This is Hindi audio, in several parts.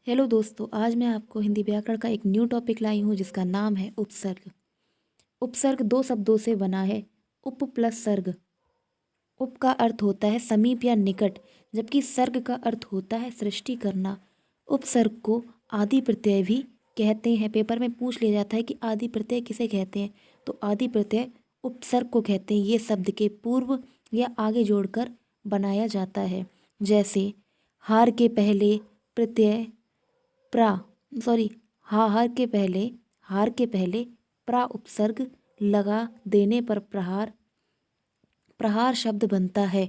हेलो दोस्तों, आज मैं आपको हिंदी व्याकरण का एक न्यू टॉपिक लाई हूँ जिसका नाम है उपसर्ग। उपसर्ग दो शब्दों से बना है, उप प्लस सर्ग। उप का अर्थ होता है समीप या निकट, जबकि सर्ग का अर्थ होता है सृष्टि करना। उपसर्ग को आदि प्रत्यय भी कहते हैं। पेपर में पूछ लिया जाता है कि आदि प्रत्यय किसे कहते हैं, तो आदि प्रत्यय उपसर्ग को कहते हैं। ये शब्द के पूर्व या आगे जोड़कर बनाया जाता है। जैसे हार के पहले प्रत्यय प्रा सॉरी हार के पहले प्रा उपसर्ग लगा देने पर प्रहार शब्द बनता है,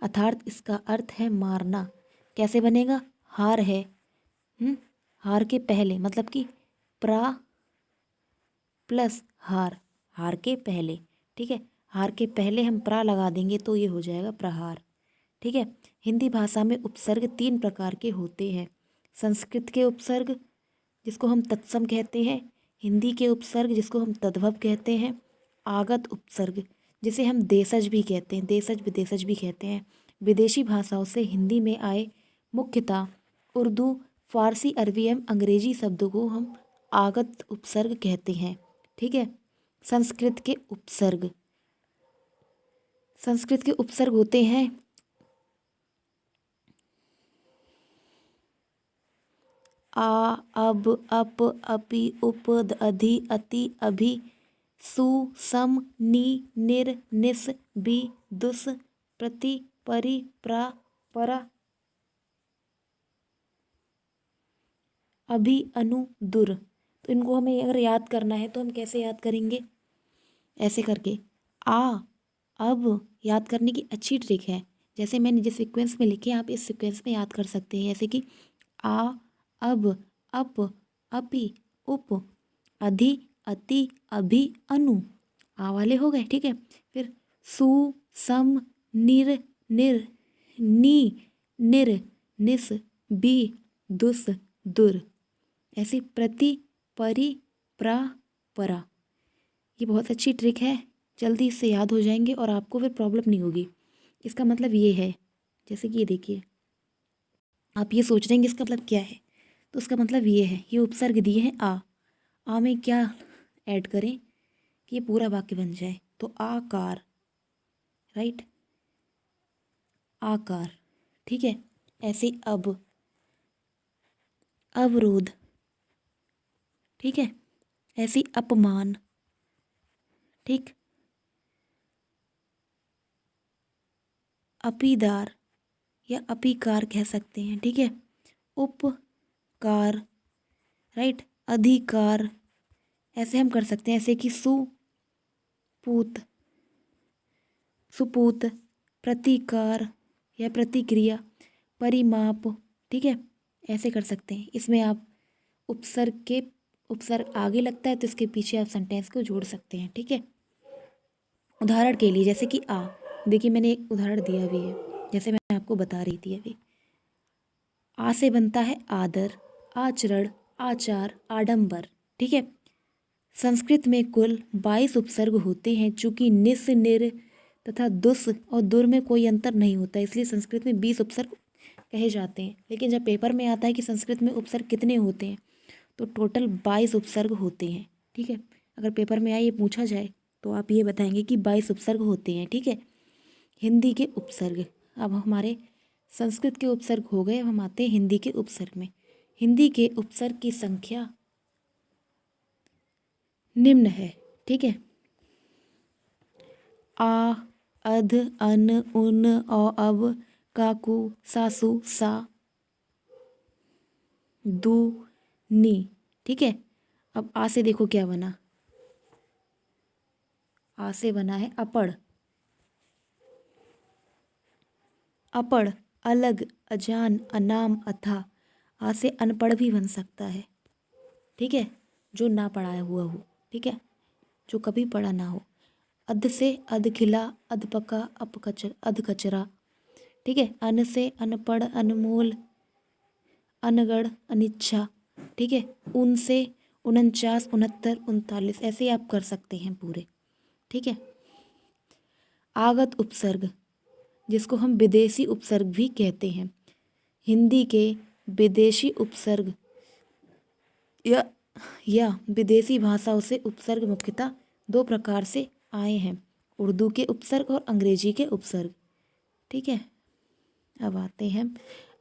अर्थात इसका अर्थ है मारना। कैसे बनेगा? हार है, हार के पहले मतलब कि प्रा प्लस हार के पहले। ठीक है, हार के पहले हम प्रा लगा देंगे तो ये हो जाएगा प्रहार। ठीक है। हिंदी भाषा में उपसर्ग तीन प्रकार के होते हैं। संस्कृत के उपसर्ग जिसको हम तत्सम कहते हैं, हिंदी के उपसर्ग जिसको हम तद्भव कहते हैं, आगत उपसर्ग जिसे हम देशज भी कहते हैं, देशज विदेशज भी कहते हैं। विदेशी भाषाओं से हिंदी में आए मुख्यतः उर्दू, फारसी, अरबी एवं अंग्रेजी शब्दों को हम आगत उपसर्ग कहते हैं। ठीक है। संस्कृत के उपसर्ग होते हैं आ, अब, अप, अपि, उप, अधि, अति, अभि, सु, सम, नि, निर, निस, बि, दुस, प्रति, परि, प्रा, परा, अभि, अनु, दुर। तो इनको हमें अगर याद करना है तो हम कैसे याद करेंगे? ऐसे करके आ, अब याद करने की अच्छी ट्रिक है। जैसे मैंने जिस सीक्वेंस में लिखे आप इस सीक्वेंस में याद कर सकते हैं। जैसे कि आ, अब, अप, अपि, उप, अधि, अति, अभि, अनु। आ वाले हो गए। ठीक है। फिर सु, सम, निर, निर, नी, निर, निस, बि, दुस, दुर। ऐसे प्रति, परि, प्रा, परा। ये बहुत अच्छी ट्रिक है, जल्दी इससे याद हो जाएंगे और आपको फिर प्रॉब्लम नहीं होगी। इसका मतलब ये है, जैसे कि ये देखिए, आप ये सोच रहे हैं इसका मतलब क्या है, तो उसका मतलब ये है, ये उपसर्ग दिए हैं आ में क्या ऐड करें कि ये पूरा वाक्य बन जाए, तो आकार, राइट, आकार। ठीक है। ऐसे अब, अवरोध। ठीक है। ऐसे अपमान। ठीक, अपीदार या अपीकार कह सकते हैं। ठीक है। उपकार, राइट, अधिकार। ऐसे हम कर सकते हैं, ऐसे कि सुपूत, प्रतिकार या प्रतिक्रिया, परिमाप। ठीक है। ऐसे कर सकते हैं। इसमें आप उपसर्ग आगे लगता है तो इसके पीछे आप सेंटेंस को जोड़ सकते हैं। ठीक है। उदाहरण के लिए जैसे कि देखिए मैंने एक उदाहरण दिया भी है, जैसे मैं आपको बता रही थी अभी। आ से बनता है आदर, आचरण, आचार, आडंबर। ठीक है। संस्कृत में कुल 22 उपसर्ग होते हैं। चूंकि निस, निर तथा दुस और दुर में कोई अंतर नहीं होता, इसलिए संस्कृत में 20 उपसर्ग कहे जाते हैं। लेकिन जब पेपर में आता है कि संस्कृत में उपसर्ग कितने होते हैं, तो टोटल 22 उपसर्ग होते हैं। ठीक है। अगर पेपर में ये पूछा जाए तो आप ये बताएंगे कि 22 उपसर्ग होते हैं। ठीक है। हिंदी के उपसर्ग, अब हमारे संस्कृत के उपसर्ग हो गए, अब हम आते हैं हिंदी के उपसर्ग में। हिंदी के उपसर्ग की संख्या निम्न है। ठीक है। आ, अध, अन, उन, औ, अब, काकू, सासू, सा, दू, नी। ठीक है। अब आ से देखो क्या बना, आ से बना है अपड़। अपड़, अलग, अजान, अनाम, अथा। आ से अनपढ़ भी बन सकता है। ठीक है, जो ना पढ़ाया हुआ हो। ठीक है, जो कभी पढ़ा ना हो। अध से अधखिला, अधपका, अधकचरा। ठीक है। अन से अनपढ़, अनमोल, अनगढ़, अनिच्छा। ठीक है। उन से 49, 69, 39। ऐसे आप कर सकते हैं पूरे। ठीक है। आगत उपसर्ग जिसको हम विदेशी उपसर्ग भी कहते हैं। हिंदी के विदेशी उपसर्ग या विदेशी भाषाओं से उपसर्ग मुख्यतः दो प्रकार से आए हैं, उर्दू के उपसर्ग और अंग्रेजी के उपसर्ग। ठीक है, अब आते हैं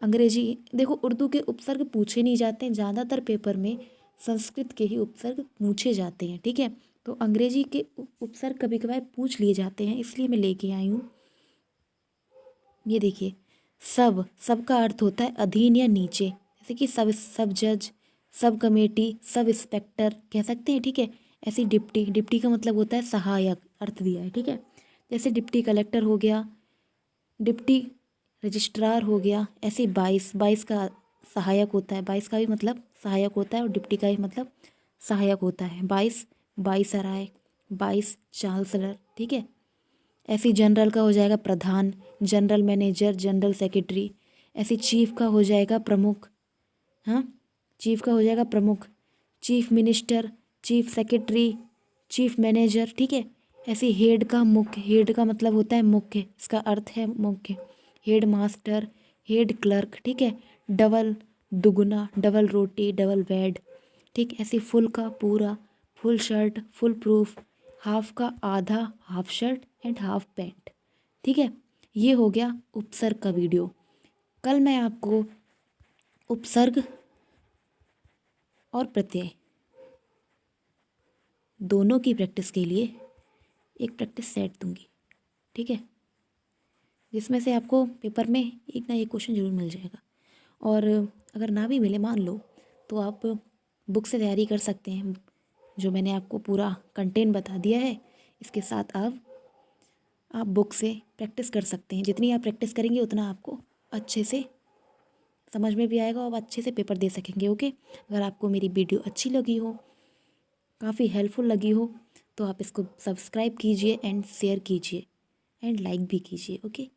अंग्रेजी। देखो, उर्दू के उपसर्ग पूछे नहीं जाते हैं, ज़्यादातर पेपर में संस्कृत के ही उपसर्ग पूछे जाते हैं। ठीक है, तो अंग्रेजी के उपसर्ग कभी कभार पूछ लिए जाते हैं, इसलिए मैं लेके आई हूँ। ये देखिए, सब का अर्थ होता है अधीन या नीचे, जैसे कि सब जज, सब कमेटी, सब इंस्पेक्टर कह सकते हैं। ठीक है, ऐसे डिप्टी का मतलब होता है सहायक, अर्थ दिया है। ठीक है, जैसे डिप्टी कलेक्टर हो गया, डिप्टी रजिस्ट्रार हो गया। ऐसे 22 का सहायक होता है, 22 का भी मतलब सहायक होता है और डिप्टी का भी मतलब सहायक होता है। 22 सराय, 22 चांसलर। ठीक है, ऐसे जनरल का हो जाएगा प्रधान, जनरल मैनेजर, जनरल सेक्रेटरी। ऐसे चीफ का हो जाएगा प्रमुख, हाँ, चीफ का हो जाएगा प्रमुख, chief minister, chief secretary, chief manager. ठीक है, ऐसे हेड का मुख्य, हेड का मतलब होता है मुख्य, इसका अर्थ है मुख्य। Head master, head clerk. ठीक है, डबल दुगुना, डबल रोटी, डबल बेड। ठीक, ऐसे फुल का पूरा, full shirt, full proof, half का आधा, half shirt and half pant. ठीक है, ये हो गया उपसर्ग का वीडियो। कल मैं आपको उपसर्ग और प्रत्यय दोनों की प्रैक्टिस के लिए एक प्रैक्टिस सेट दूंगी। ठीक है, जिसमें से आपको पेपर में एक ना एक क्वेश्चन जरूर मिल जाएगा, और अगर ना भी मिले मान लो, तो आप बुक से तैयारी कर सकते हैं। जो मैंने आपको पूरा कंटेंट बता दिया है, इसके साथ आप बुक से प्रैक्टिस कर सकते हैं। जितनी आप प्रैक्टिस करेंगे उतना आपको अच्छे से समझ में भी आएगा और अच्छे से पेपर दे सकेंगे। ओके, अगर आपको मेरी वीडियो अच्छी लगी हो, काफ़ी हेल्पफुल लगी हो, तो आप इसको सब्सक्राइब कीजिए एंड शेयर कीजिए एंड लाइक भी कीजिए। ओके।